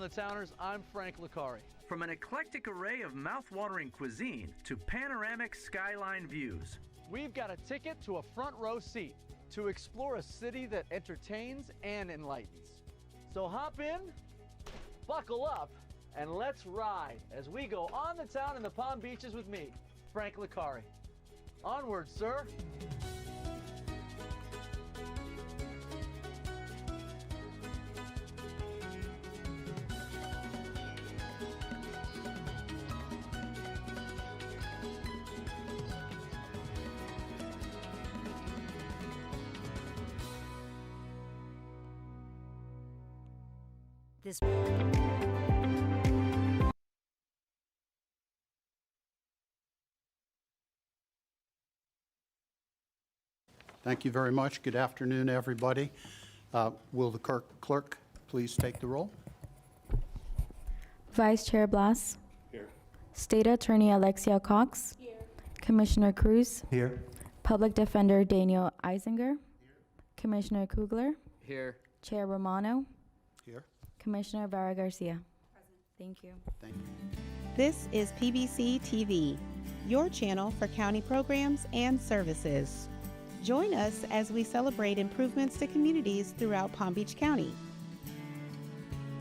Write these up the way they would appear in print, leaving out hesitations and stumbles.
the Towners. I'm Frank Licari. From an eclectic array of mouth-watering cuisine to panoramic skyline views, we've got a ticket to a front row seat to explore a city that entertains and enlightens. So hop in, buckle up, and let's ride as we go on the town in the Palm Beaches with me, Frank Licari. Onward, sir. This Thank you very much. Good afternoon, everybody. Will the clerk please take the roll? Vice Chair Blas. Here. State Attorney Alexia Cox. Here. Commissioner Cruz. Here. Public Defender Daniel Eisinger. Here. Commissioner Kugler. Here. Chair Romano. Here. Commissioner Vera Garcia. Present. Thank you. Thank you. This is PBC TV, your channel for county programs and services. Join us as we celebrate improvements to communities throughout Palm Beach County,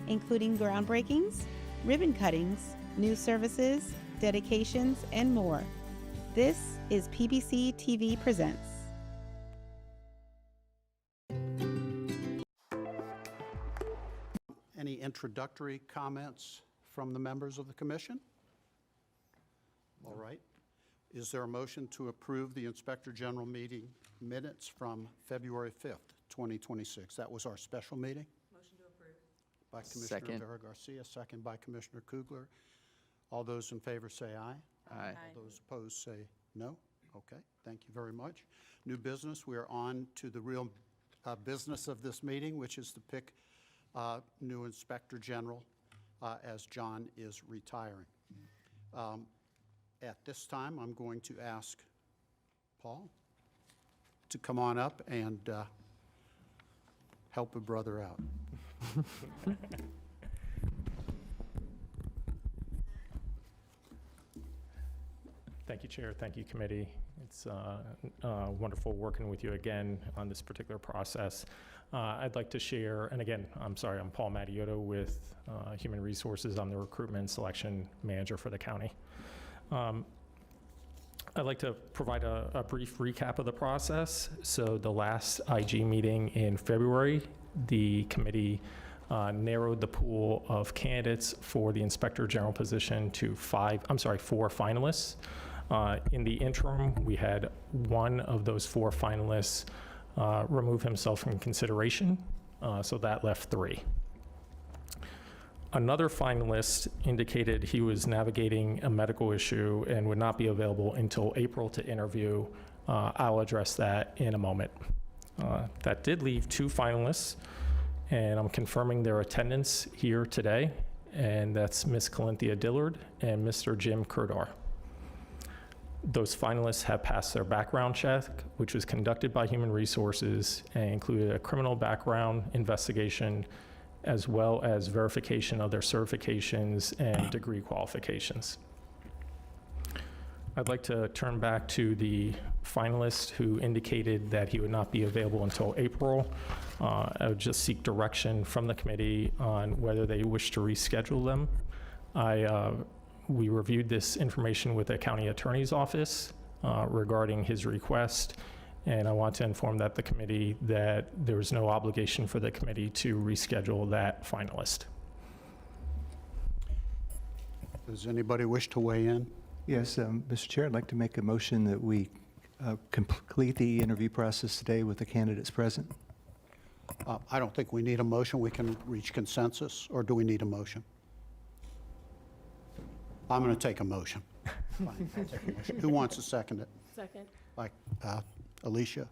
including groundbreakings, ribbon cuttings, new services, dedications, and more. This is PBC TV Presents. Any introductory comments from the members of the commission? All right. Is there a motion to approve the Inspector General meeting minutes from February 5th, 2026? That was our special meeting. motion to approve. By Commissioner Second. Vera Garcia, second by Commissioner Kugler. All those in favor say aye. Aye. All those opposed say no. Okay, thank you very much. New business, we are on to the real business of this meeting, which is to pick new Inspector General as John is retiring. At this time, I'm going to ask Paul to come on up and help a brother out. Thank you, Chair. Thank you, Committee. It's wonderful working with you again on this particular process. I'd like to share, and again, I'm sorry, I'm Paul Mattiotto with Human Resources. I'm the Recruitment and Selection Manager for the county. I'd like to provide a brief recap of the process. So the last IG meeting in February, the committee narrowed the pool of candidates for the Inspector General position to four finalists. In the interim, we had one of those four finalists remove himself from consideration, so that left three. Another finalist indicated he was navigating a medical issue and would not be available until April to interview. I'll address that in a moment. That did leave two finalists, and I'm confirming their attendance here today, and that's Ms. Calinthia Dillard and Mr. Jim Kurdar. Those finalists have passed their background check, which was conducted by Human Resources and included a criminal background investigation, as well as verification of their certifications and degree qualifications. I'd like to turn back to the finalist who indicated that he would not be available until April. I would just seek direction from the committee on whether they wish to reschedule them. We reviewed this information with the county attorney's office regarding his request, and I want to inform the committee that there is no obligation for the committee to reschedule that finalist. Does anybody wish to weigh in? Yes, Mr. Chair, I'd like to make a motion that we complete the interview process today with the candidates present. I don't think we need a motion. We can reach consensus, or do we need a motion? I'm going to take a motion. Fine, I'll take a motion. Who wants to second it? Second. Like Alicia?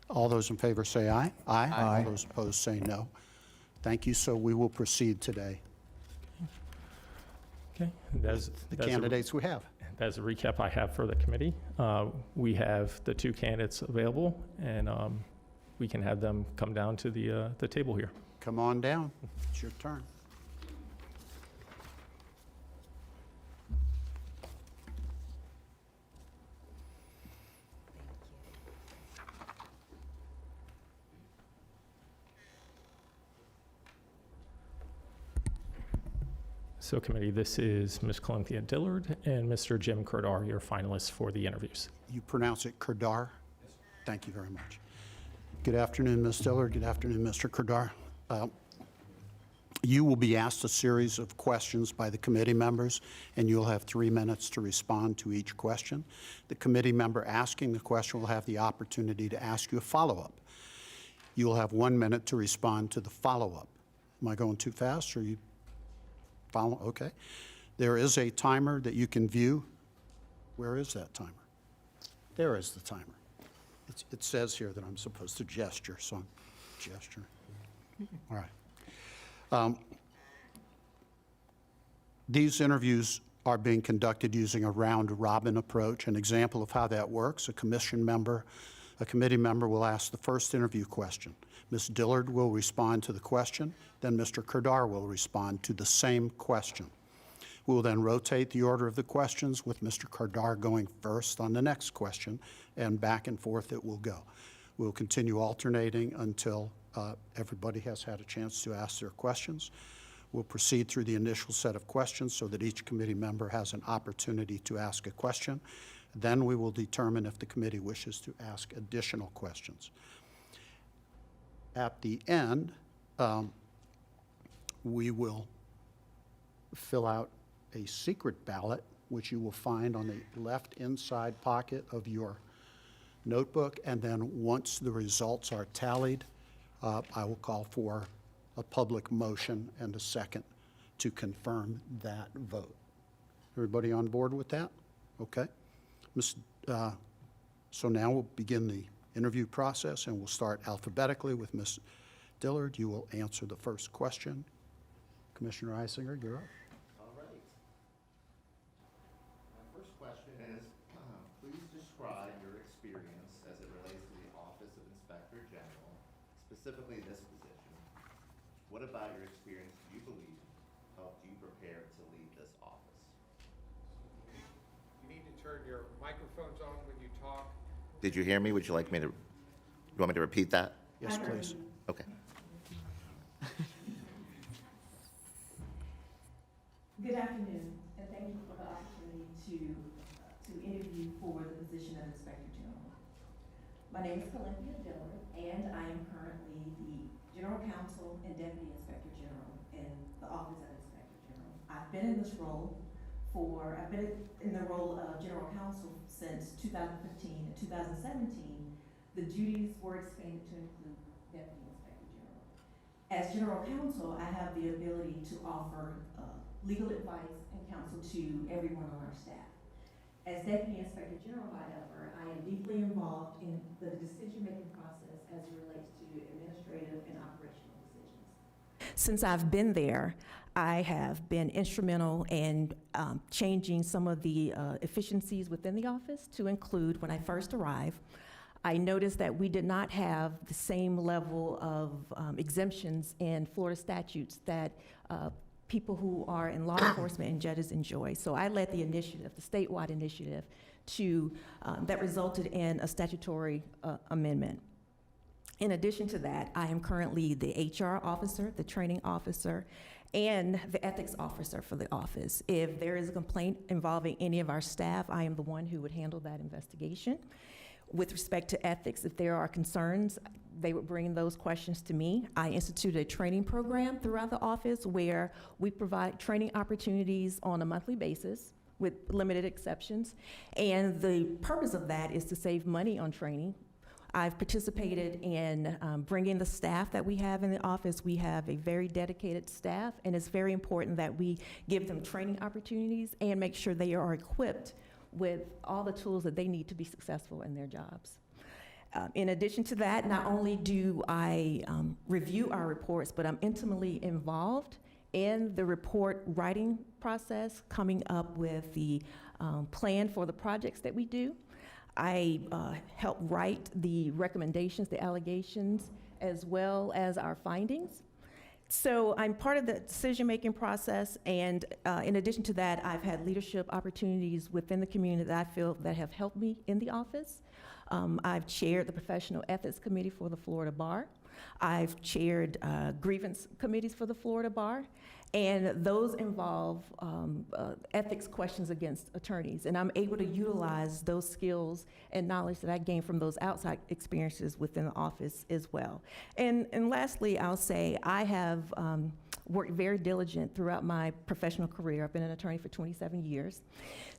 All those in favor say aye. Aye. Aye. All those opposed say no. Thank you. So we will proceed today. Okay. The candidates we have. That's a recap I have for the committee. We have the two candidates available, and we can have them come down to the table here. Come on down. It's your turn. So committee, this is Ms. Colinthia Dillard and Mr. Jim Kerdar, your finalists for the interviews. You pronounce it Kerdar? Thank you very much. Good afternoon, Ms. Dillard. Good afternoon, Mr. Kerdar. You will be asked a series of questions by the committee members, and you'll have 3 minutes to respond to each question. The committee member asking the question will have the opportunity to ask you a follow-up. You will have 1 minute to respond to the follow-up. Am I going too fast, or you follow? Okay. There is a timer that you can view. Where is that timer? There is the timer. It says here that I'm supposed to gesture, so I'm gesturing. All right. These interviews are being conducted using a round-robin approach. An example of how that works, a committee member will ask the first interview question. Ms. Dillard will respond to the question, then Mr. Kerdar will respond to the same question. We will then rotate the order of the questions, with Mr. Kerdar going first on the next question, and back and forth it will go. We'll continue alternating until everybody has had a chance to ask their questions. We'll proceed through the initial set of questions so that each committee member has an opportunity to ask a question. Then we will determine if the committee wishes to ask additional questions. At the end, we will fill out a secret ballot, which you will find on the left inside pocket of your notebook. And then once the results are tallied, I will call for a public motion and a second to confirm that vote. Everybody on board with that? Okay. So now we'll begin the interview process, and we'll start alphabetically with Ms. Dillard. You will answer the first question. Commissioner Eisinger, you're up. All right. My first question is, please describe your experience as it relates to the Office of Inspector General, specifically this position. What about your experience do you believe helped you prepare to lead this office? You need to turn your microphones on when you talk. Did you hear me? Would you like me to, you want me to repeat that? Yes, please. Okay. Good afternoon, and thank you for the opportunity to interview for the position of Inspector General. My name is Colinthia Dillard, and I am currently the General Counsel and Deputy Inspector General in the Office of Inspector General. I've been in this role I've been in the role of General Counsel since 2015 and 2017. The duties were expanded to include Deputy Inspector General. As General Counsel, I have the ability to offer legal advice and counsel to everyone on our staff. As Deputy Inspector General, however, I am deeply involved in the decision-making process as it relates to administrative and operational decisions. Since I've been there, I have been instrumental in changing some of the efficiencies within the office to include, when I first arrived, I noticed that we did not have the same level of exemptions in Florida statutes that people who are in law enforcement and judges enjoy. So I led the initiative, the statewide initiative, that resulted in a statutory amendment. In addition to that, I am currently the HR officer, the training officer, and the ethics officer for the office. If there is a complaint involving any of our staff, I am the one who would handle that investigation. With respect to ethics, if there are concerns, they would bring those questions to me. I instituted a training program throughout the office where we provide training opportunities on a monthly basis with limited exceptions. And the purpose of that is to save money on training. I've participated in bringing the staff that we have in the office. We have a very dedicated staff, and it's very important that we give them training opportunities and make sure they are equipped with all the tools that they need to be successful in their jobs. In addition to that, not only do I review our reports, but I'm intimately involved in the report writing process, coming up with the plan for the projects that we do. I help write the recommendations, the allegations, as well as our findings. So I'm part of the decision-making process, and in addition to that, I've had leadership opportunities within the community that I feel that have helped me in the office. I've chaired the Professional Ethics Committee for the Florida Bar. I've chaired grievance committees for the Florida Bar, and those involve ethics questions against attorneys. And I'm able to utilize those skills and knowledge that I gained from those outside experiences within the office as well. And lastly, I'll say I have worked very diligent throughout my professional career. I've been an attorney for 27 years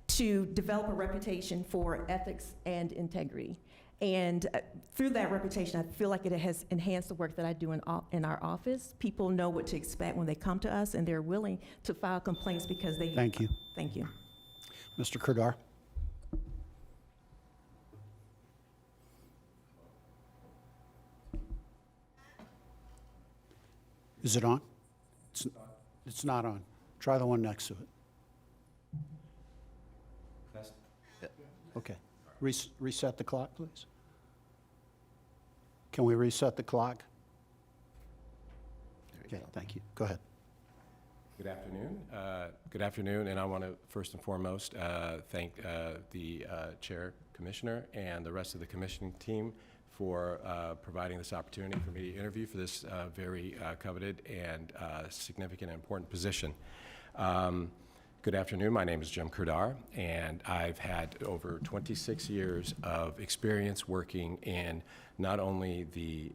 to develop a reputation for ethics and integrity. And through that reputation, I feel like it has enhanced the work that I do in our office. People know what to expect when they come to us, and they're willing to file complaints because they... Thank you. Thank you. Mr. Kurdar. Is it on? It's not on. Try the one next to it. Okay. Reset the clock, please. Can we reset the clock? Okay, thank you. Go ahead. Good afternoon. Good afternoon, and I want to first and foremost thank the Chair, Commissioner, and the rest of the commissioning team for providing this opportunity for me to interview for this very coveted and significant and important position. Good afternoon. My name is Jim Kurdar, and I've had over 26 years of experience working in not only the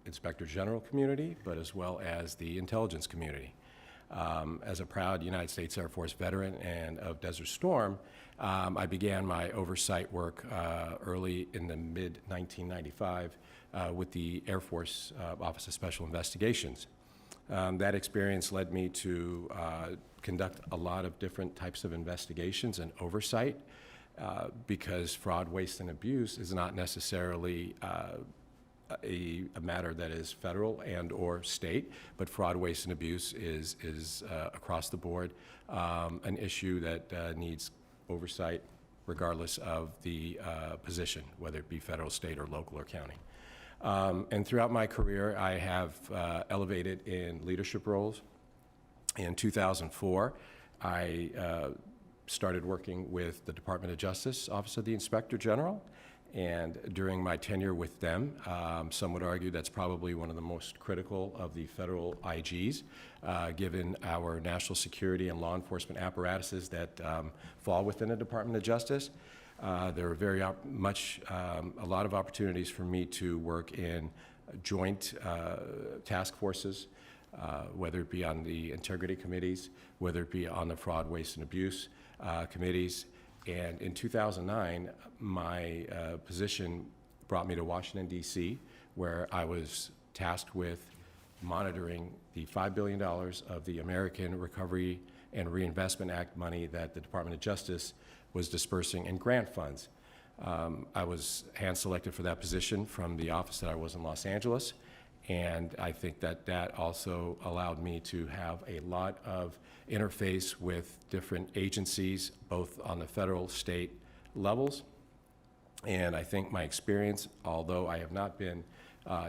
Inspector General community, but as well as the intelligence community. As a proud United States Air Force veteran and of Desert Storm, I began my oversight work early in the mid-1995 with the Air Force Office of Special Investigations. That experience led me to conduct a lot of different types of investigations and oversight because fraud, waste, and abuse is not necessarily a matter that is federal and or state, but fraud, waste, and abuse is across the board an issue that needs oversight regardless of the position, whether it be federal, state, or local or county. And throughout my career, I have elevated in leadership roles. In 2004, I started working with the Department of Justice, Office of the Inspector General, and during my tenure with them, some would argue that's probably one of the most critical of the federal IGs, given our national security and law enforcement apparatuses that fall within the Department of Justice. There are very much a lot of opportunities for me to work in joint task forces, whether it be on the integrity committees, whether it be on the fraud, waste, and abuse committees. And in 2009, my position brought me to Washington, D.C., where I was tasked with monitoring the $5 billion of the American Recovery and Reinvestment Act money that the Department of Justice was dispersing in grant funds. I was hand-selected for that position from the office that I was in Los Angeles, and I think that that also allowed me to have a lot of interface with different agencies, both on the federal, state levels. And I think my experience, although I have not been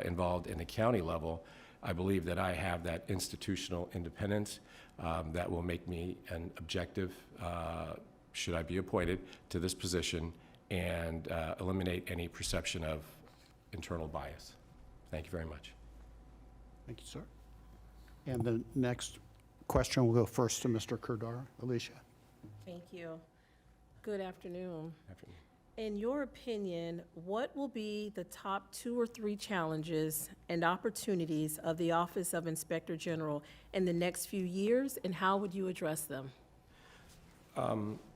involved in the county level, I believe that I have that institutional independence that will make me an objective, should I be appointed to this position, and eliminate any perception of internal bias. Thank you very much. Thank you, sir. And the next question will go first to Mr. Kurdar. Alicia. Thank you. Good afternoon. Afternoon. In your opinion, what will be the top 2 or 3 challenges and opportunities of the Office of Inspector General in the next few years, and how would you address them?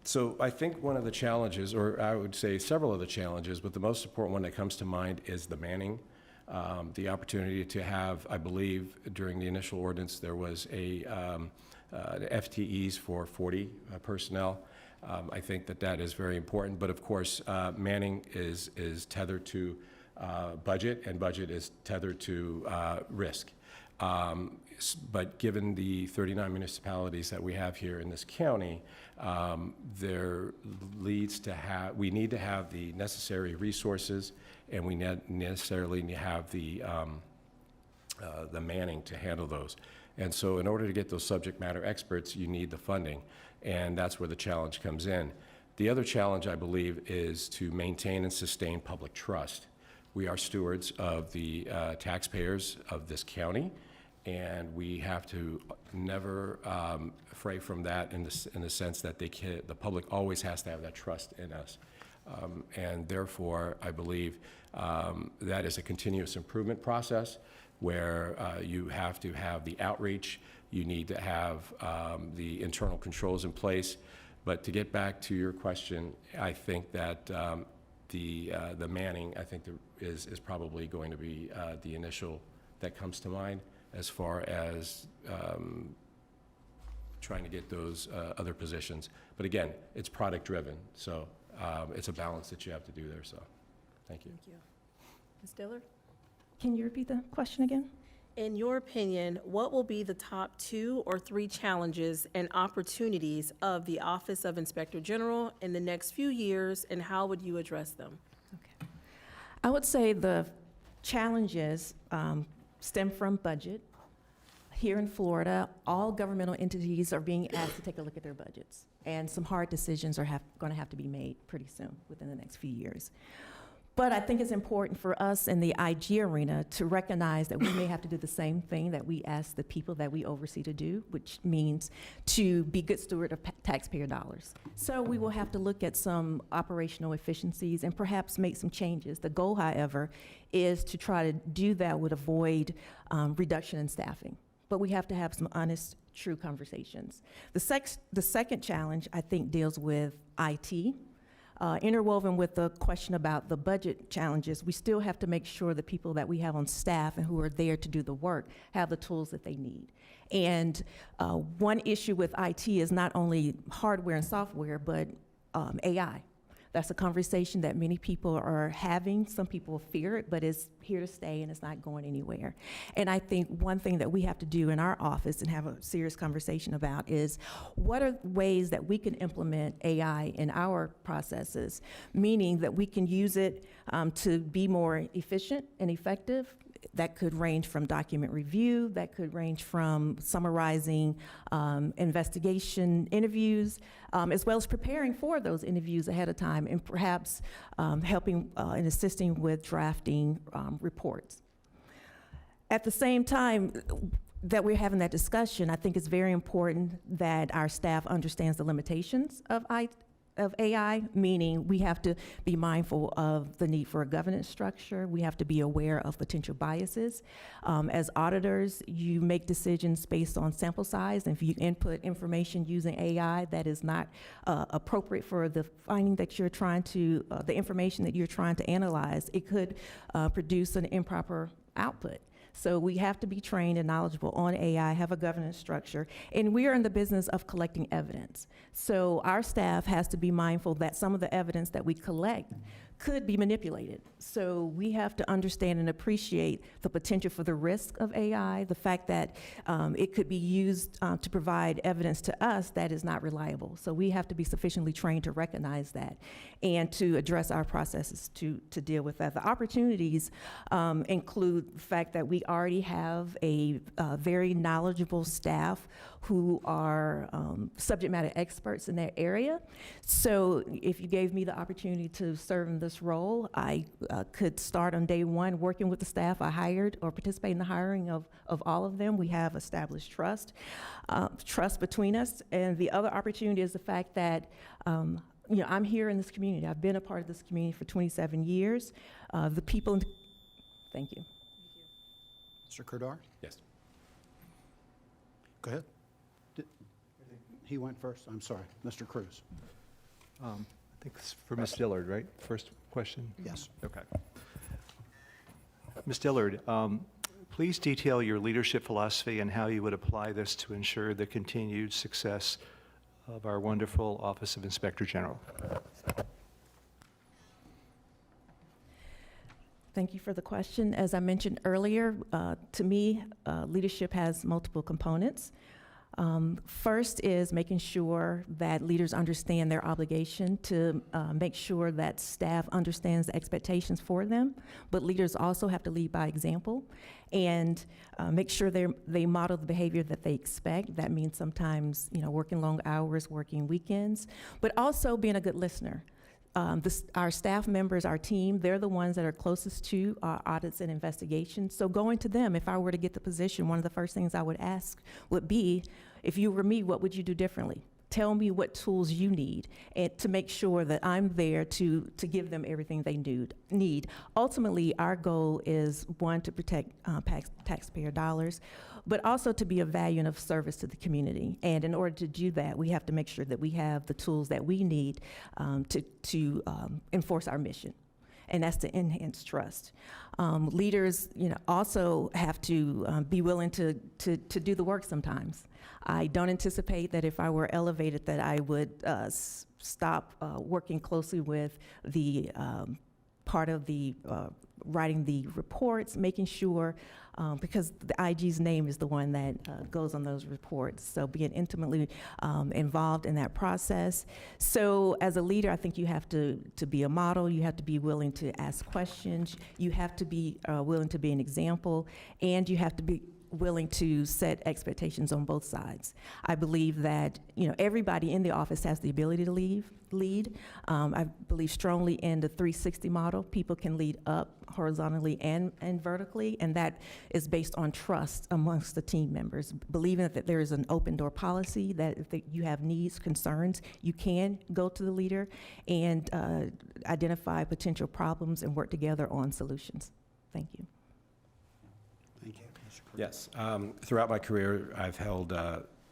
So I think one of the challenges, or I would say several of the challenges, but the most important one that comes to mind is the manning. The opportunity to have, I believe, during the initial ordinance, there was FTEs for 40 personnel. I think that that is very important, but of course, manning is tethered to budget, and budget is tethered to risk. But given the 39 municipalities that we have here in this county, we need to have the necessary resources, and we necessarily need to have the manning to handle those. And so in order to get those subject matter experts, you need the funding, and that's where the challenge comes in. The other challenge, I believe, is to maintain and sustain public trust. we are stewards of the taxpayers of this county, and we have to never fray from that in the sense that the public always has to have that trust in us. And therefore, I believe that is a continuous improvement process where you have to have the outreach, you need to have the internal controls in place. But to get back to your question, I think that the manning, I think is probably going to be the initial that comes to mind as far as trying to get those other positions. But again, it's product driven, so it's a balance that you have to do there, so thank you. Thank you. Ms. Dillard? Can you repeat the question again? In your opinion, what will be the top 2 or 3 challenges and opportunities of the Office of Inspector General in the next few years, and how would you address them? Okay. I would say the challenges stem from budget. Here in Florida, all governmental entities are being asked to take a look at their budgets, and some hard decisions are going to have to be made pretty soon, within the next few years. But I think it's important for us in the IG arena to recognize that we may have to do the same thing that we ask the people that we oversee to do, which means to be good steward of taxpayer dollars. So we will have to look at some operational efficiencies and perhaps make some changes. The goal, however, is to try to do that with avoid reduction in staffing. But we have to have some honest, true conversations. The second challenge, I think, deals with IT. Interwoven with the question about the budget challenges, we still have to make sure the people that we have on staff and who are there to do the work have the tools that they need. And one issue with IT is not only hardware and software, but AI. That's a conversation that many people are having. Some people fear it, but it's here to stay and it's not going anywhere. And I think one thing that we have to do in our office and have a serious conversation about is what are ways that we can implement AI in our processes, meaning that we can use it to be more efficient and effective. That could range from document review, that could range from summarizing investigation interviews, as well as preparing for those interviews ahead of time, and perhaps helping and assisting with drafting reports. At the same time that we're having that discussion, I think it's very important that our staff understands the limitations of AI, meaning we have to be mindful of the need for a governance structure. We have to be aware of potential biases. As auditors, you make decisions based on sample size, and if you input information using AI that is not appropriate for the finding that you're trying to, the information that you're trying to analyze, it could produce an improper output. So we have to be trained and knowledgeable on AI, have a governance structure, and we are in the business of collecting evidence. So our staff has to be mindful that some of the evidence that we collect could be manipulated. So we have to understand and appreciate the potential for the risk of AI, the fact that it could be used to provide evidence to us that is not reliable. So we have to be sufficiently trained to recognize that and to address our processes to deal with that. The opportunities include the fact that we already have a very knowledgeable staff who are subject matter experts in their area. So if you gave me the opportunity to serve in this role, I could start on day one working with the staff I hired or participate in the hiring of all of them. We have established trust between us. And the other opportunity is the fact that you know, I'm here in this community. I've been a part of this community for 27 years. The people, thank you. Mr. Kurdar? Yes. Go ahead. He went first. I'm sorry. Mr. Cruz. I think it's for Ms. Dillard, right? First question? Yes. Okay. Ms. Dillard, please detail your leadership philosophy and how you would apply this to ensure the continued success of our wonderful Office of Inspector General. Thank you for the question. As I mentioned earlier, to me, leadership has multiple components. First is making sure that leaders understand their obligation to make sure that staff understands the expectations for them, but leaders also have to lead by example and make sure they model the behavior that they expect. That means sometimes, you know, working long hours, working weekends, but also being a good listener. our staff members, our team, they're the ones that are closest to our audits and investigations. So going to them, if I were to get the position, one of the first things I would ask would be, if you were me, what would you do differently? Tell me what tools you need, and to make sure that I'm there to give them everything they need. Ultimately, our goal is, one, to protect taxpayer dollars, but also to be of value and of service to the community. And in order to do that, we have to make sure that we have the tools that we need to enforce our mission. And that's to enhance trust. Leaders, also have to be willing to do the work sometimes. I don't anticipate that if I were elevated that I would stop working closely with the part of the writing the reports, making sure, because the IG's name is the one that goes on those reports, so being intimately involved in that process. So as a leader, I think you have to be a model, you have to be willing to ask questions, you have to be willing to be an example, and you have to be willing to set expectations on both sides. I believe that everybody in the office has the ability to lead. I believe strongly in the 360 model. People can lead up horizontally and vertically, and that is based on trust amongst the team members. Believing that there is an open door policy, that if you have needs, concerns, you can go to the leader and identify potential problems and work together on solutions. Thank you. Thank you. Yes. Throughout my career, I've held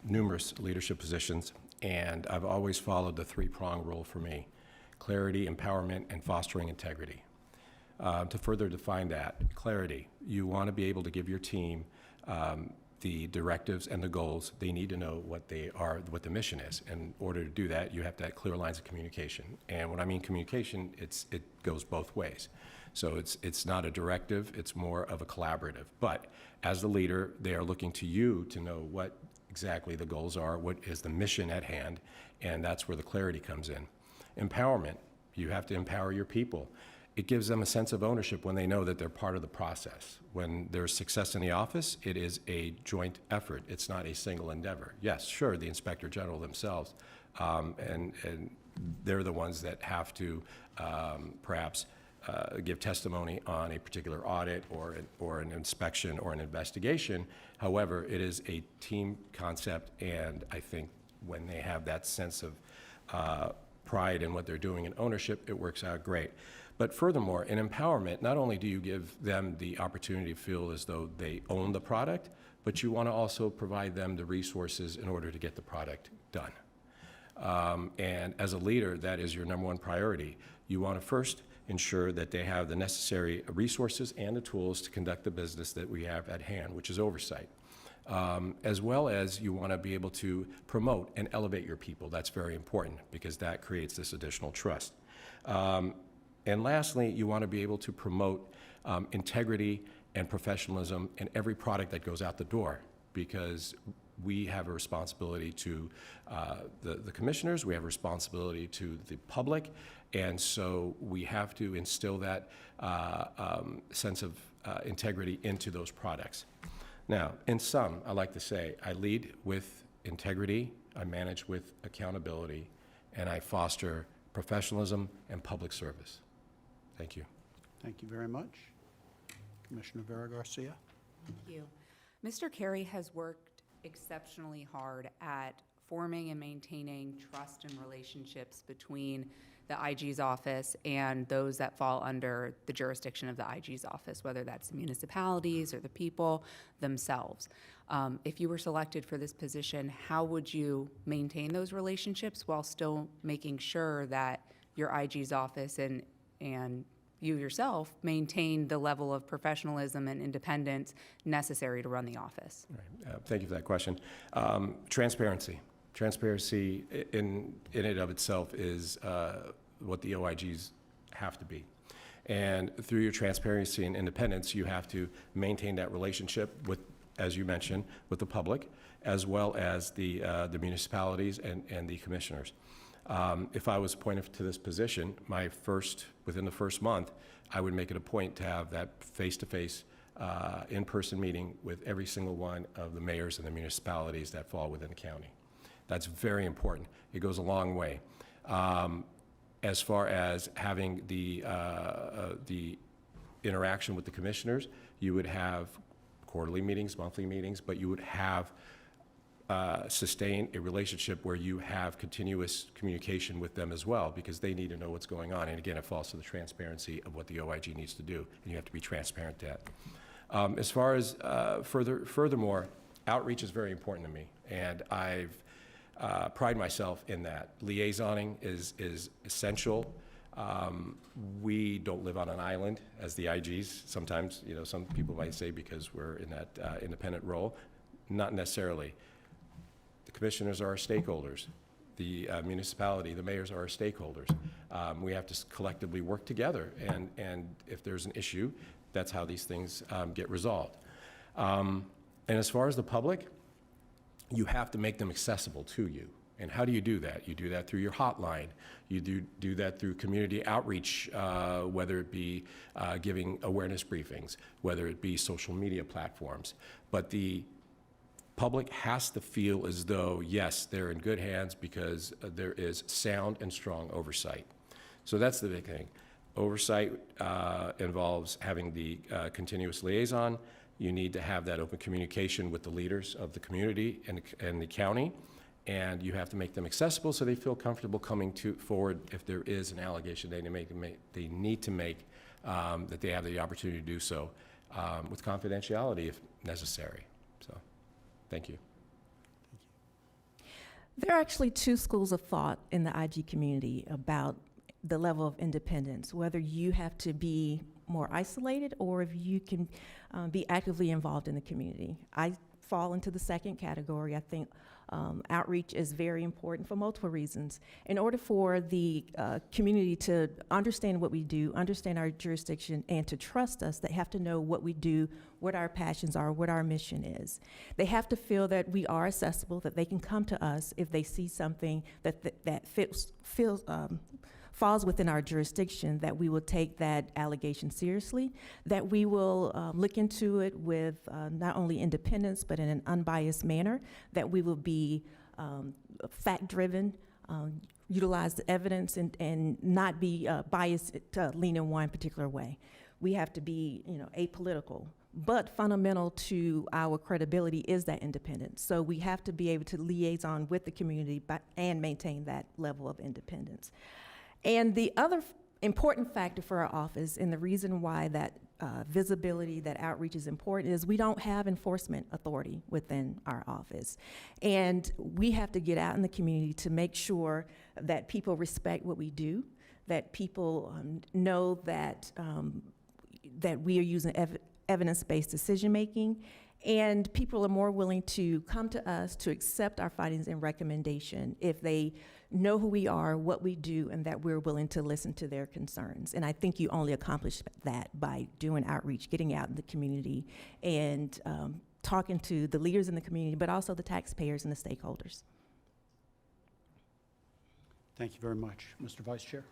numerous leadership positions, and I've always followed the three-prong rule for me: clarity, empowerment, and fostering integrity. To further define that, clarity, you want to be able to give your team the directives and the goals. They need to know what they are, what the mission is. In order to do that, you have to have clear lines of communication. And when I mean communication, it goes both ways. So it's not a directive, it's more of a collaborative. But as the leader, they are looking to you to know what exactly the goals are, what is the mission at hand, and that's where the clarity comes in. Empowerment, you have to empower your people. It gives them a sense of ownership when they know that they're part of the process. When there's success in the office, it is a joint effort. It's not a single endeavor. Yes, sure, the Inspector General themselves, and they're the ones that have to perhaps give testimony on a particular audit or an inspection or an investigation. However, it is a team concept, and I think when they have that sense of pride in what they're doing and ownership, it works out great. But furthermore, in empowerment, not only do you give them the opportunity to feel as though they own the product, but you want to also provide them the resources in order to get the product done. And as a leader, that is your number one priority. You want to first ensure that they have the necessary resources and the tools to conduct the business that we have at hand, which is oversight. As well as you want to be able to promote and elevate your people. That's very important because that creates this additional trust. And lastly, you want to be able to promote integrity and professionalism in every product that goes out the door, because we have a responsibility to the commissioners, we have a responsibility to the public, and so we have to instill that sense of integrity into those products. Now, in sum, I like to say, I lead with integrity, I manage with accountability, and I foster professionalism and public service. Thank you. Thank you very much. Commissioner Vera Garcia. Thank you. Mr. Carey has worked exceptionally hard at forming and maintaining trust and relationships between the IG's office and those that fall under the jurisdiction of the IG's office, whether that's the municipalities or the people themselves. If you were selected for this position, how would you maintain those relationships while still making sure that your IG's office and you yourself maintain the level of professionalism and independence necessary to run the office? Right. Thank you for that question. Transparency. Transparency in and of itself is what the OIGs have to be. And through your transparency and independence, you have to maintain that relationship with, as you mentioned, with the public, as well as the municipalities and the commissioners. If I was appointed to this position, within the first month, I would make it a point to have that face-to-face, in-person meeting with every single one of the mayors and the municipalities that fall within the county. That's very important. It goes a long way. As far as having the interaction with the commissioners, you would have quarterly meetings, monthly meetings, but you would have sustain a relationship where you have continuous communication with them as well, because they need to know what's going on. And again, it falls to the transparency of what the OIG needs to do, and you have to be transparent to that. As far as furthermore, outreach is very important to me, and I've pride myself in that. Liaisoning is essential. We don't live on an island as the IGs. Sometimes, some people might say because we're in that independent role. Not necessarily. The commissioners are our stakeholders. The municipality, the mayors are our stakeholders. We have to collectively work together, and if there's an issue, that's how these things get resolved. And as far as the public, you have to make them accessible to you. And how do you do that? You do that through your hotline. You do that through community outreach, whether it be giving awareness briefings, whether it be social media platforms. But the public has to feel as though, yes, they're in good hands because there is sound and strong oversight. So that's the big thing. Oversight involves having the continuous liaison. You need to have that open communication with the leaders of the community and the county, and you have to make them accessible so they feel comfortable coming forward if there is an allegation they need to make, that they have the opportunity to do so with confidentiality if necessary. So, thank you. There are actually two schools of thought in the IG community about the level of independence, whether you have to be more isolated or if you can be actively involved in the community. I fall into the second category. I think outreach is very important for multiple reasons. In order for the community to understand what we do, understand our jurisdiction, and to trust us, they have to know what we do, what our passions are, what our mission is. They have to feel that we are accessible, that they can come to us if they see something that falls within our jurisdiction, that we will take that allegation seriously, that we will look into it with not only independence, but in an unbiased manner, that we will be fact-driven, utilize the evidence, and not be biased to lean in one particular way. We have to be, apolitical. But fundamental to our credibility is that independence. So we have to be able to liaison with the community and maintain that level of independence. And the other important factor for our office, and the reason why that visibility, that outreach is important, is we don't have enforcement authority within our office. And we have to get out in the community to make sure that people respect what we do, that people know that, that we are using evidence-based decision-making, and people are more willing to come to us to accept our findings and recommendation if they know who we are, what we do, and that we're willing to listen to their concerns. And I think you only accomplish that by doing outreach, getting out in the community, and talking to the leaders in the community, but also the taxpayers and the stakeholders. Thank you very much. Mr. Vice Chair?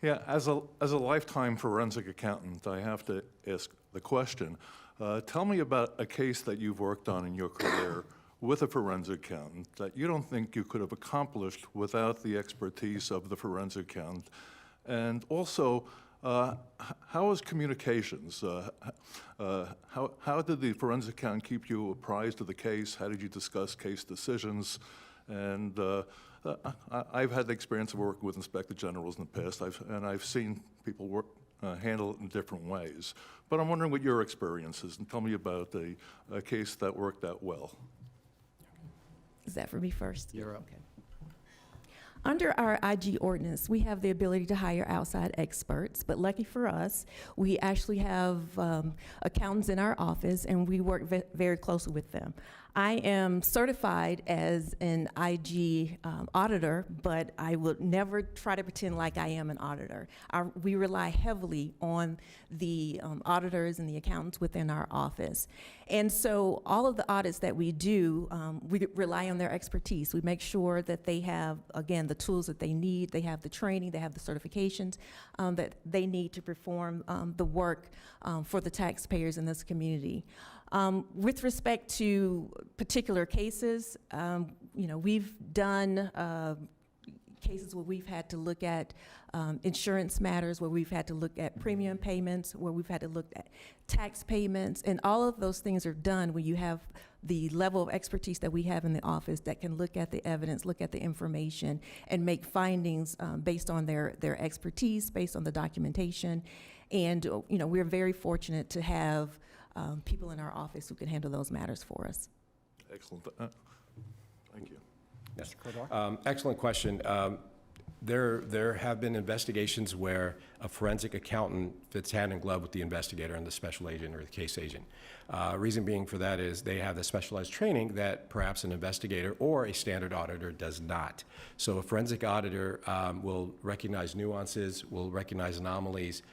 Yeah, as a lifetime forensic accountant, I have to ask the question. Tell me about a case that you've worked on in your career with a forensic accountant that you don't think you could have accomplished without the expertise of the forensic accountant. And also, how is communications? How did the forensic accountant keep you apprised of the case? How did you discuss case decisions? And I've had the experience of working with inspector generals in the past, and I've seen people handle it in different ways. But I'm wondering what your experience is, and tell me about a case that worked out well. Is that for me first? You're up. Okay. Under our IG ordinance, we have the ability to hire outside experts, but lucky for us, we actually have accountants in our office, and we work very closely with them. I am certified as an IG auditor, but I would never try to pretend like I am an auditor. We rely heavily on the auditors and the accountants within our office. And so all of the audits that we do, we rely on their expertise. We make sure that they have, again, the tools that they need, they have the training, they have the certifications that they need to perform the work for the taxpayers in this community. With respect to particular cases, we've done cases where we've had to look at insurance matters, where we've had to look at premium payments, where we've had to look at tax payments, and all of those things are done when you have the level of expertise that we have in the office that can look at the evidence, look at the information, and make findings based on their expertise, based on the documentation. And we're very fortunate to have people in our office who can handle those matters for us. Excellent. Thank you. Yes. Excellent question. There have been investigations where a forensic accountant fits hand in glove with the investigator and the special agent or the case agent. Reason being for that is they have the specialized training that perhaps an investigator or a standard auditor does not. So a forensic auditor will recognize nuances, will recognize anomalies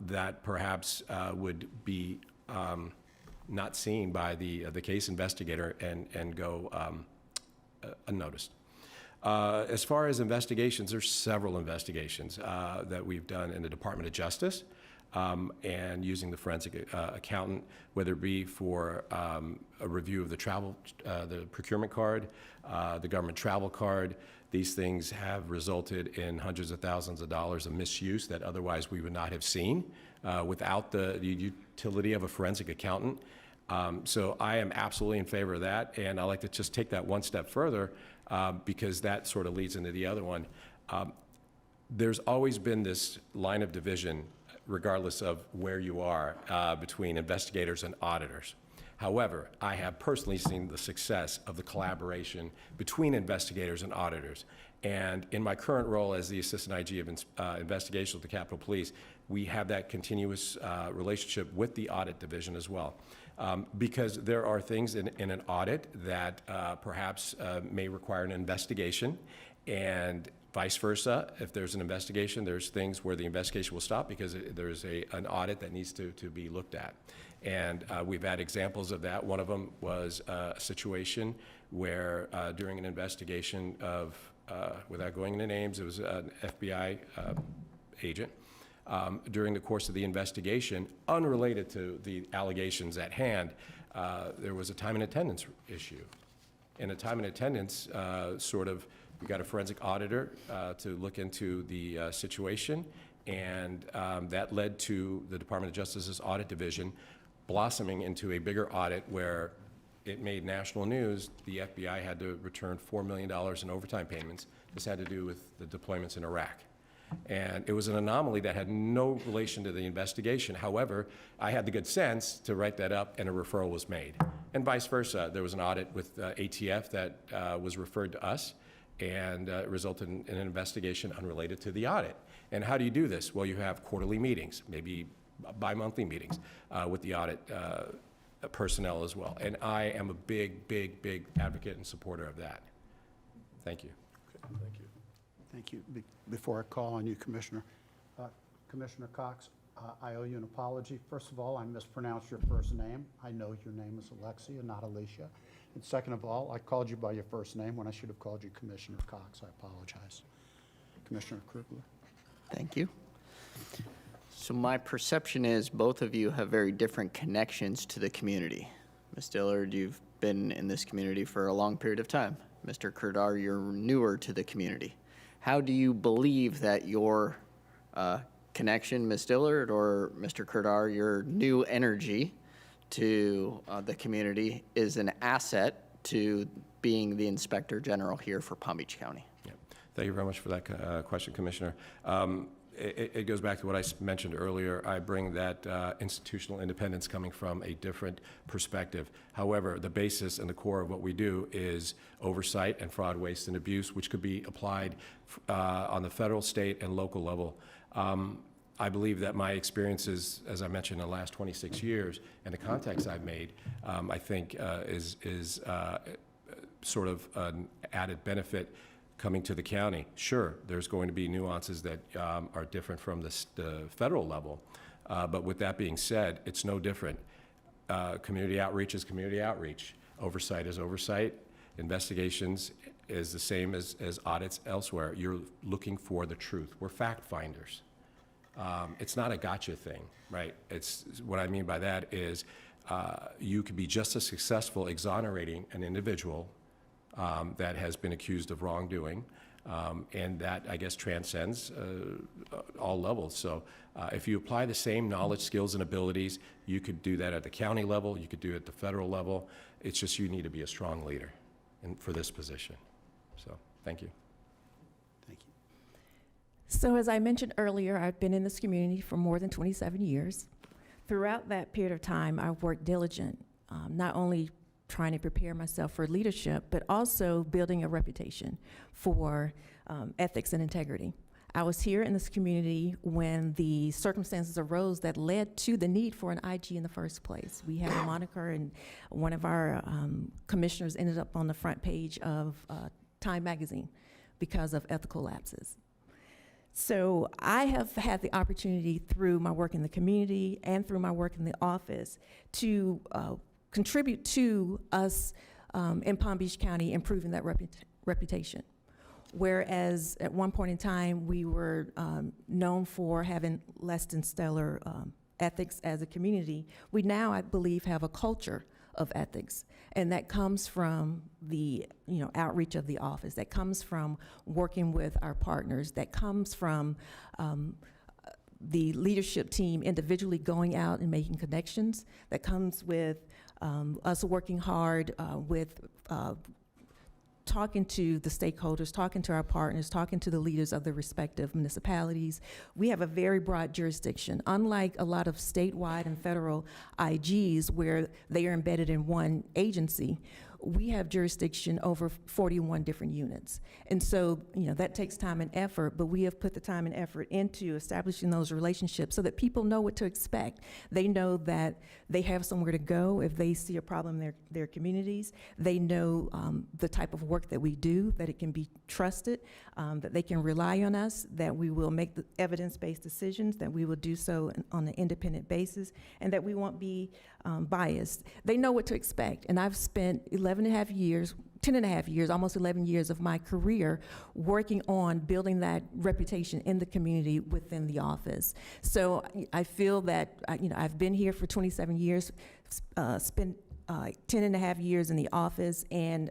that perhaps would be not seen by the case investigator and go unnoticed. As far as investigations, there's several investigations that we've done in the Department of Justice and using the forensic accountant, whether it be for a review of the procurement card, the government travel card. These things have resulted in hundreds of thousands of dollars of misuse that otherwise we would not have seen without the utility of a forensic accountant. So I am absolutely in favor of that, and I like to just take that one step further because that sort of leads into the other one. There's always been this line of division, regardless of where you are, between investigators and auditors. However, I have personally seen the success of the collaboration between investigators and auditors. And in my current role as the Assistant IG of Investigations with the Capitol Police, we have that continuous relationship with the audit division as well. Because there are things in an audit that perhaps may require an investigation, and vice versa. If there's an investigation, there's things where the investigation will stop because there's an audit that needs to be looked at. And we've had examples of that. One of them was a situation where during an investigation of, without going into names, it was an FBI agent. During the course of the investigation, unrelated to the allegations at hand, there was a time and attendance issue. And a time and attendance we got a forensic auditor to look into the situation, and that led to the Department of Justice's audit division blossoming into a bigger audit where it made national news. The FBI had to return $4 million in overtime payments. This had to do with the deployments in Iraq. And it was an anomaly that had no relation to the investigation. However, I had the good sense to write that up, and a referral was made. And vice versa. There was an audit with ATF that was referred to us, and it resulted in an investigation unrelated to the audit. And how do you do this? Well, you have quarterly meetings, maybe bi-monthly meetings with the audit personnel as well. And I am a big, big, big advocate and supporter of that. Thank you. Okay, thank you. Thank you. Before I call on you, Commissioner, Commissioner Cox, I owe you an apology. First of all, I mispronounced your first name. I know your name is Alexia, not Alicia. And second of all, I called you by your first name when I should have called you Commissioner Cox. I apologize. Commissioner Krugler. Thank you. So my perception is both of you have very different connections to the community. Ms. Dillard, you've been in this community for a long period of time. Mr. Kurdar, you're newer to the community. How do you believe that your connection, Ms. Dillard, or Mr. Kurdar, your new energy to the community is an asset to being the Inspector General here for Palm Beach County? Yeah. Thank you very much for that question, Commissioner. It goes back to what I mentioned earlier. I bring that institutional independence coming from a different perspective. However, the basis and the core of what we do is oversight and fraud, waste, and abuse, which could be applied on the federal, state, and local level. I believe that my experiences, as I mentioned, in the last 26 years, and the contacts I've made, I think is sort of an added benefit coming to the county. Sure, there's going to be nuances that are different from the federal level, but with that being said, it's no different. Community outreach is community outreach. Oversight is oversight. Investigations is the same as audits elsewhere. You're looking for the truth. We're fact finders. It's not a gotcha thing, right? What I mean by that is you could be just as successful exonerating an individual that has been accused of wrongdoing And that, I guess, transcends all levels. So if you apply the same knowledge, skills, and abilities, you could do that at the county level, you could do it at the federal level. It's just you need to be a strong leader for this position. So, thank you. Thank you. So as I mentioned earlier, I've been in this community for more than 27 years. Throughout that period of time, I've worked diligent, not only trying to prepare myself for leadership, but also building a reputation for ethics and integrity. I was here in this community when the circumstances arose that led to the need for an IG in the first place. We had a moniker, and one of our commissioners ended up on the front page of Time magazine because of ethical lapses. So I have had the opportunity through my work in the community and through my work in the office to contribute to us in Palm Beach County improving that reputation. Whereas at one point in time, we were known for having less than stellar ethics as a community, we now, I believe, have a culture of ethics. And that comes from the outreach of the office, that comes from working with our partners, that comes from the leadership team individually going out and making connections, that comes with us working hard with talking to the stakeholders, talking to our partners, talking to the leaders of the respective municipalities. We have a very broad jurisdiction, unlike a lot of statewide and federal IGs where they are embedded in one agency. We have jurisdiction over 41 different units. And so, that takes time and effort, but we have put the time and effort into establishing those relationships so that people know what to expect. They know that they have somewhere to go if they see a problem in their communities. They know the type of work that we do, that it can be trusted, that they can rely on us, that we will make the evidence-based decisions, that we will do so on an independent basis, and that we won't be biased. They know what to expect, and I've spent 10 and a half years, almost 11 years of my career working on building that reputation in the community within the office. So I feel that, I've been here for 27 years, spent 10 and a half years in the office, and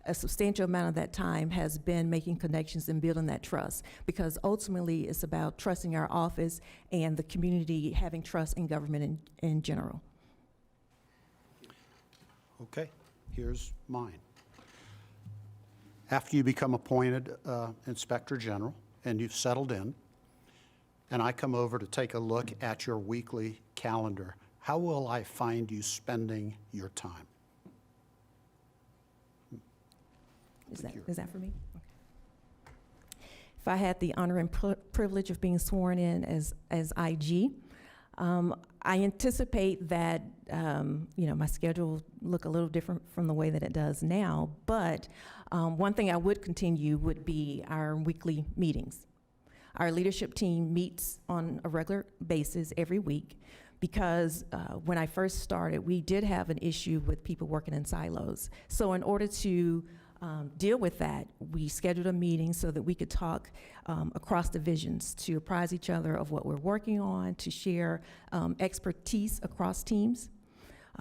a substantial amount of that time has been making connections and building that trust, because ultimately it's about trusting our office and the community having trust in government in general. Okay, here's mine. After you become appointed Inspector General and you've settled in, and I come over to take a look at your weekly calendar, how will I find you spending your time? Is that for me? Okay. If I had the honor and privilege of being sworn in as IG, I anticipate that my schedule will look a little different from the way that it does now, but one thing I would continue would be our weekly meetings. Our leadership team meets on a regular basis every week, because when I first started, we did have an issue with people working in silos. So in order to deal with that, we scheduled a meeting so that we could talk across divisions, to apprise each other of what we're working on, to share expertise across teams,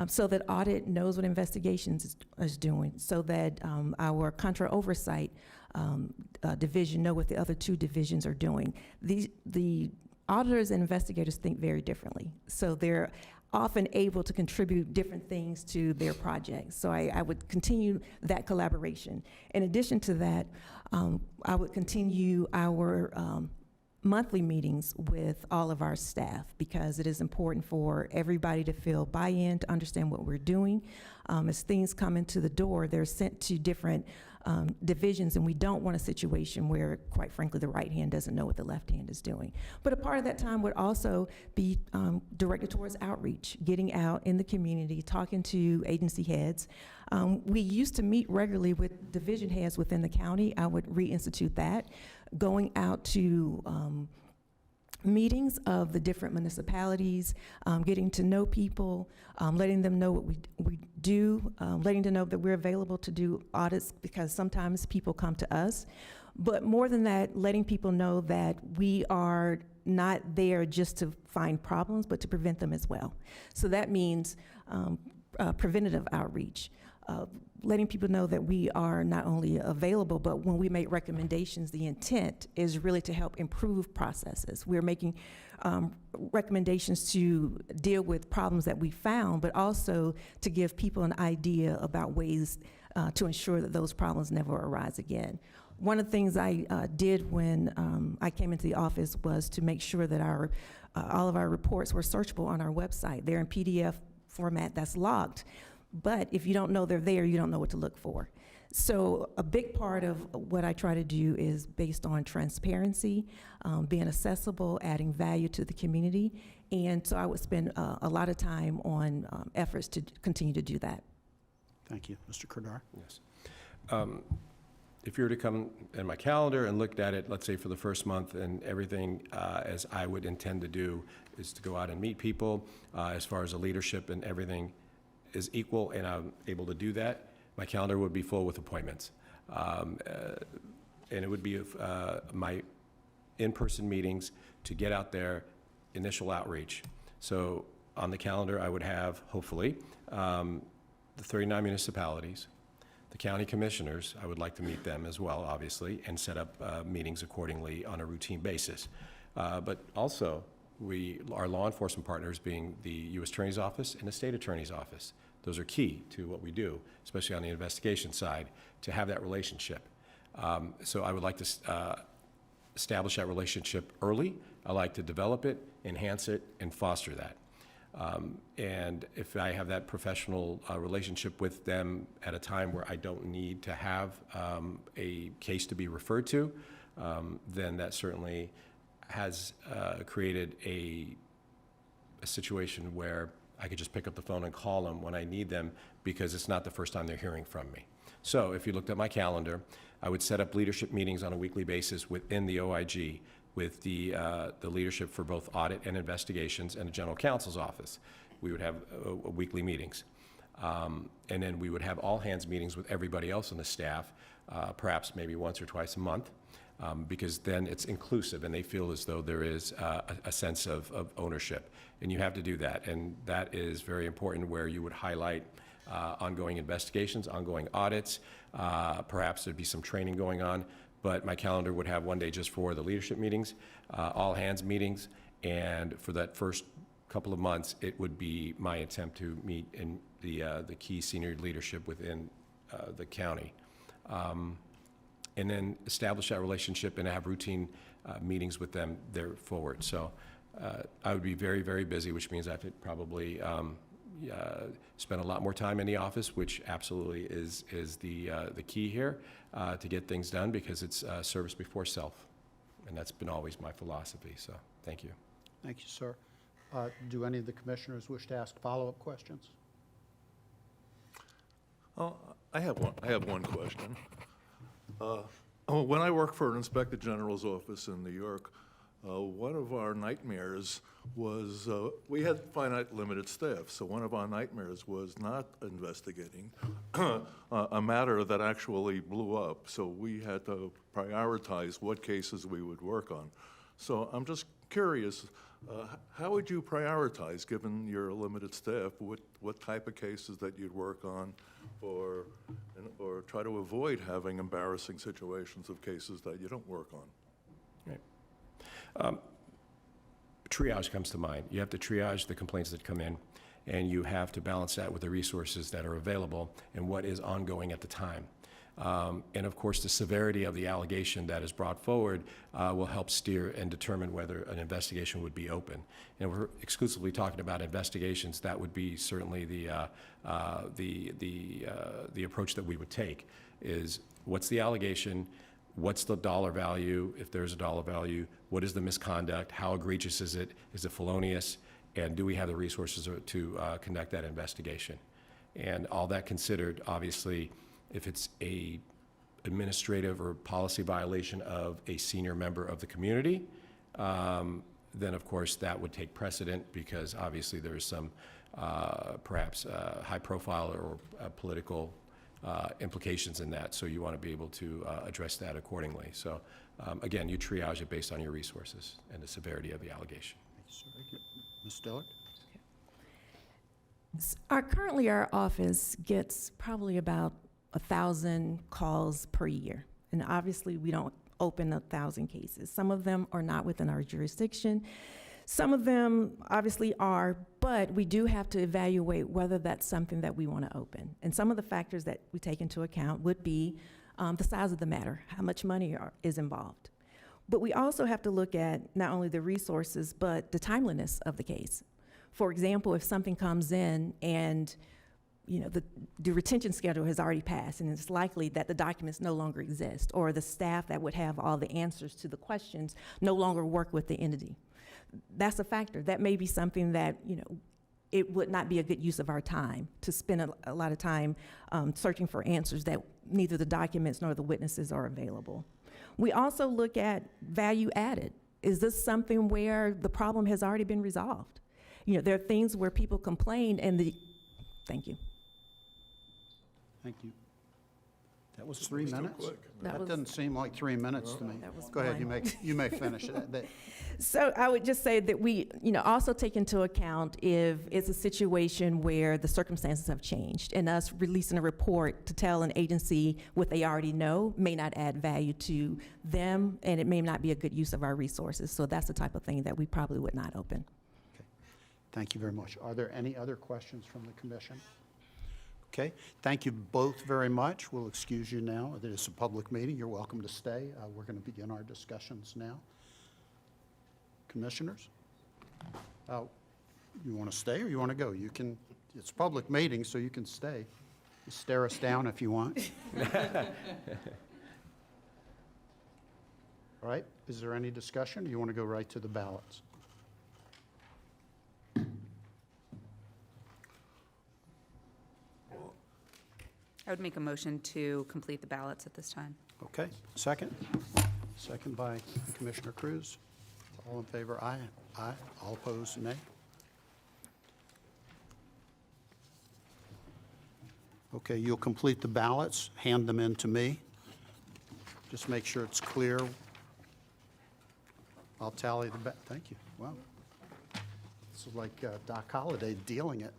so that audit knows what investigations is doing, so that our contra oversight division know what the other two divisions are doing. The auditors and investigators think very differently, so they're often able to contribute different things to their projects. So I would continue that collaboration. In addition to that, I would continue our monthly meetings with all of our staff, because it is important for everybody to feel buy-in, to understand what we're doing. As things come into the door, they're sent to different divisions, and we don't want a situation where, quite frankly, the right hand doesn't know what the left hand is doing. But a part of that time would also be directed towards outreach, getting out in the community, talking to agency heads. We used to meet regularly with division heads within the county. I would reinstitute that, going out to meetings of the different municipalities, getting to know people, letting them know what we do, letting them know that we're available to do audits, because sometimes people come to us. But more than that, letting people know that we are not there just to find problems, but to prevent them as well. So that means preventative outreach, letting people know that we are not only available, but when we make recommendations, the intent is really to help improve processes. We're making recommendations to deal with problems that we found, but also to give people an idea about ways to ensure that those problems never arise again. One of the things I did when I came into the office was to make sure that all of our reports were searchable on our website. They're in PDF format that's locked, but if you don't know they're there, you don't know what to look for. So a big part of what I try to do is based on transparency, being accessible, adding value to the community, and so I would spend a lot of time on efforts to continue to do that. Thank you. Mr. Kerdar? Yes. If you were to come in my calendar and looked at it, let's say for the first month, and everything as I would intend to do is to go out and meet people, as far as the leadership and everything is equal, and I'm able to do that, my calendar would be full with appointments. And it would be my in-person meetings to get out there, initial outreach. So on the calendar, I would have, hopefully, the 39 municipalities, the county commissioners. I would like to meet them as well, obviously, and set up meetings accordingly on a routine basis. But also, our law enforcement partners being the U.S. Attorney's Office and the State Attorney's Office. Those are key to what we do, especially on the investigation side, to have that relationship. So I would like to establish that relationship early. I like to develop it, enhance it, and foster that. And if I have that professional relationship with them at a time where I don't need to have a case to be referred to, then that certainly has created a situation where I could just pick up the phone and call them when I need them, because it's not the first time they're hearing from me. So if you looked at my calendar, I would set up leadership meetings on a weekly basis within the OIG with the leadership for both audit and investigations and the general counsel's office. We would have weekly meetings. And then we would have all hands meetings with everybody else on the staff, perhaps maybe once or twice a month, because then it's inclusive and they feel as though there is a sense of ownership. And you have to do that. And that is very important, where you would highlight ongoing investigations, ongoing audits. Perhaps there'd be some training going on. But my calendar would have one day just for the leadership meetings, all hands meetings, and for that first couple of months, it would be my attempt to meet in the key senior leadership within the county. And then establish that relationship and have routine meetings with them there forward. So I would be very, very busy, which means I could probably spend a lot more time in the office, which absolutely is the key here to get things done, because it's service before self. And that's been always my philosophy. So thank you. Thank you, sir. Do any of the commissioners wish to ask follow-up questions? Oh, I have one question. When I worked for an Inspector General's office in New York, one of our nightmares was, we had finite limited staff, so one of our nightmares was not investigating a matter that actually blew up, so we had to prioritize what cases we would work on. So I'm just curious, how would you prioritize, given your limited staff, what type of cases that you'd work on, or try to avoid having embarrassing situations of cases that you don't work on? Right. Triage comes to mind. You have to triage the complaints that come in, and you have to balance that with the resources that are available and what is ongoing at the time. And of course, the severity of the allegation that is brought forward will help steer and determine whether an investigation would be open. And we're exclusively talking about investigations. That would be certainly the approach that we would take. Is what's the allegation? What's the dollar value, if there's a dollar value? What is the misconduct? How egregious is it? Is it felonious? And do we have the resources to conduct that investigation? And all that considered, obviously, if it's a administrative or policy violation of a senior member of the community, then of course that would take precedent, because obviously there's some perhaps high profile or political implications in that, so you want to be able to address that accordingly. So again, you triage it based on your resources and the severity of the allegation. Thank you, sir. Ms. Dillard? Currently, our office gets probably about 1,000 calls per year. And obviously, we don't open 1,000 cases. Some of them are not within our jurisdiction. Some of them obviously are, but we do have to evaluate whether that's something that we want to open. And some of the factors that we take into account would be the size of the matter, how much money is involved. But we also have to look at not only the resources, but the timeliness of the case. For example, if something comes in and the retention schedule has already passed, and it's likely that the documents no longer exist, or the staff that would have all the answers to the questions no longer work with the entity. That's a factor. That may be something that, it would not be a good use of our time to spend a lot of time searching for answers that neither the documents nor the witnesses are available. We also look at value added. Is this something where the problem has already been resolved? There are things where people complain thank you. Thank you. That was 3 minutes? That was- doesn't seem like 3 minutes to me. That was Go ahead, one. you may finish it. So I would just say that we, also take into account if it's a situation where the circumstances have changed, and us releasing a report to tell an agency what they already know may not add value to them, and it may not be a good use of our resources. So that's the type of thing that we probably would not open. Okay. Thank you very much. Are there any other questions from the commission? Okay, thank you both very much. We'll excuse you now. It is a public meeting. You're welcome to stay. We're going to begin our discussions now. Commissioners? You want to stay or you want to go? You can, it's a public meeting, so you can stay. You stare us down if you want. All right, is there any discussion? Or you want to go right to the ballots? I would make a motion to complete the ballots at this time. Okay, second? Second by Commissioner Cruz. All in favor, aye. Aye. All opposed, nay. Okay, you'll complete the ballots, hand them in to me. Just make sure it's clear. I'll tally the thank you. Wow. This is like Doc Holliday dealing it.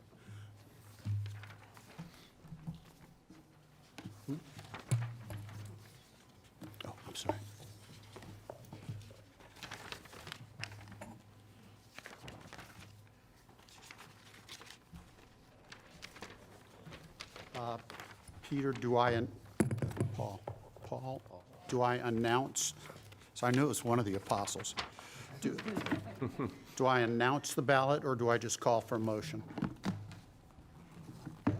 Oh, I'm sorry. Peter, Paul, do I announce, so I knew it was one of the apostles. Do I announce the ballot, or do I just call for a motion? In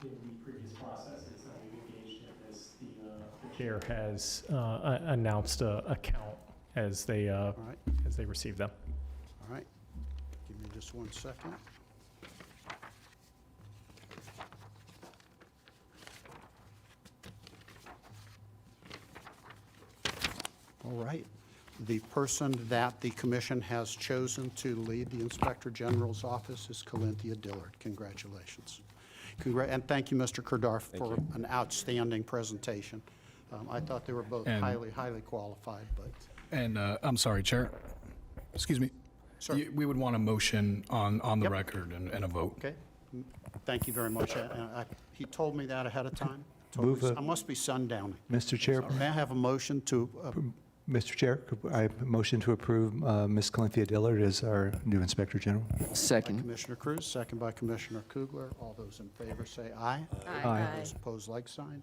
the previous process, it's not engaged in this. The chair has announced a count as they receive them. All right. Give me just 1 second. All right. The person that the commission has chosen to lead the Inspector General's office is Colinthia Dillard. Congratulations. And thank you, Mr. Kerdar, for an outstanding presentation. I thought they were both highly qualified, but. And I'm sorry, Chair. Excuse me. Sir. We would want a motion on the record and a vote. Okay. Thank you very much. He told me that ahead of time. I must be sundowning. Mr. Chair. May I have a motion to, Mr. Chair, I motion to approve Ms. Colinthia Dillard as our new Inspector General. Second. Commissioner Cruz, second by Commissioner Kugler. All those in favor say aye. Aye. Those opposed, like sign.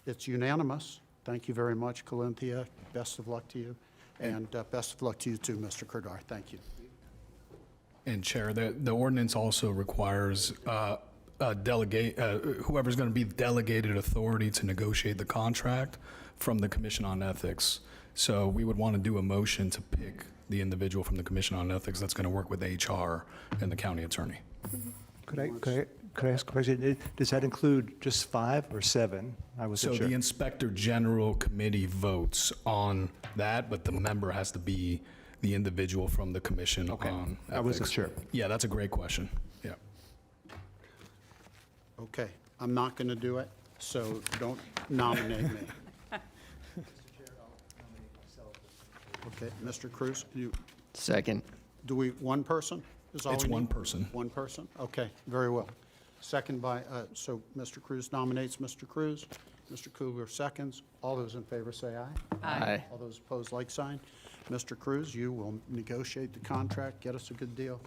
It's unanimous. Thank you very much, Colinthia. Best of luck to you. And best of luck to you too, Mr. Kerdar. Thank you. And Chair, the ordinance also requires whoever's going to be delegated authority to negotiate the contract from the Commission on Ethics. So we would want to do a motion to pick the individual from the Commission on Ethics that's going to work with HR and the county attorney. Could I ask a question? Does that include just 5 or 7? I wasn't So sure. the Inspector General Committee votes on that, but the member has to be the individual from the Commission on Ethics. I wasn't sure. Yeah, that's a great question. Yeah. Okay. I'm not going to do it, so don't nominate me. Okay, Mr. Cruz, Second. one person? is all It's we one need? person. One person? Okay, very well. Second by, so Mr. Cruz nominates Mr. Cruz. Mr. Kugler seconds. All those in favor say aye. Aye. All those opposed, like sign. Mr. Cruz, you will negotiate the contract, get us a good deal.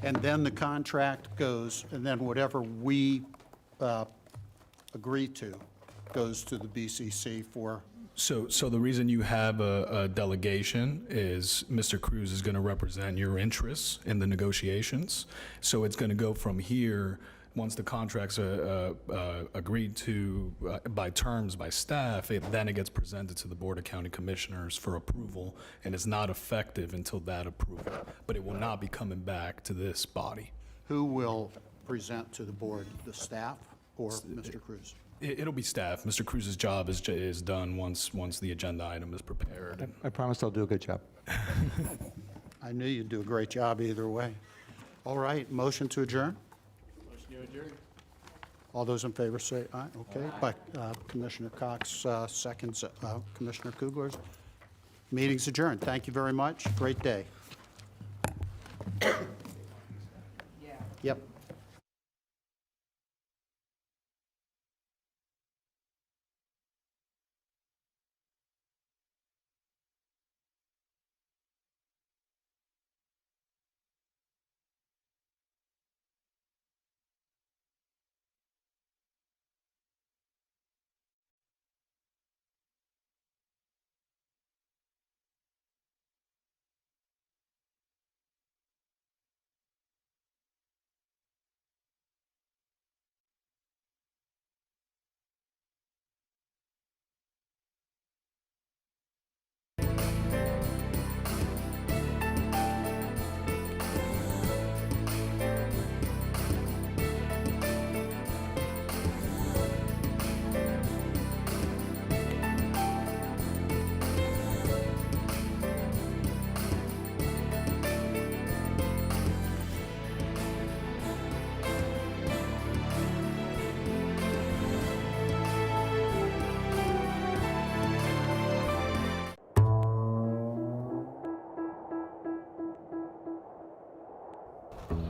And then the contract goes, and then whatever we agree to goes to the BCC for, So the reason you have a delegation is Mr. Cruz is going to represent your interests in the negotiations. So it's going to go from here, once the contracts are agreed to by terms by staff, then it gets presented to the Board of County Commissioners for approval, and it's not effective until that approval. But it will not be coming back to this body. who will present to the board, the staff or Mr. Cruz? It'll be staff. Mr. Cruz's job is done once the agenda item is prepared. I promise I'll do a good job. I knew you'd do a great job either way. All right, motion to adjourn? Motion to adjourn. All those in favor say aye. Okay, by Commissioner Cox, seconds Commissioner Kugler's. Meeting's adjourned. Thank you very much. Great day. Yep.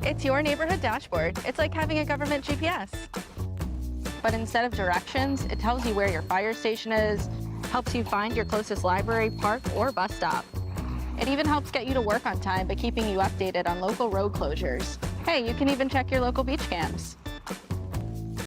It's your neighborhood dashboard. It's like having a government GPS. But instead of directions, it tells you where your fire station is, helps you find your closest library, park, or bus stop. It even helps get you to work on time by keeping you updated on local road closures. Hey, you can even check your local beach camps.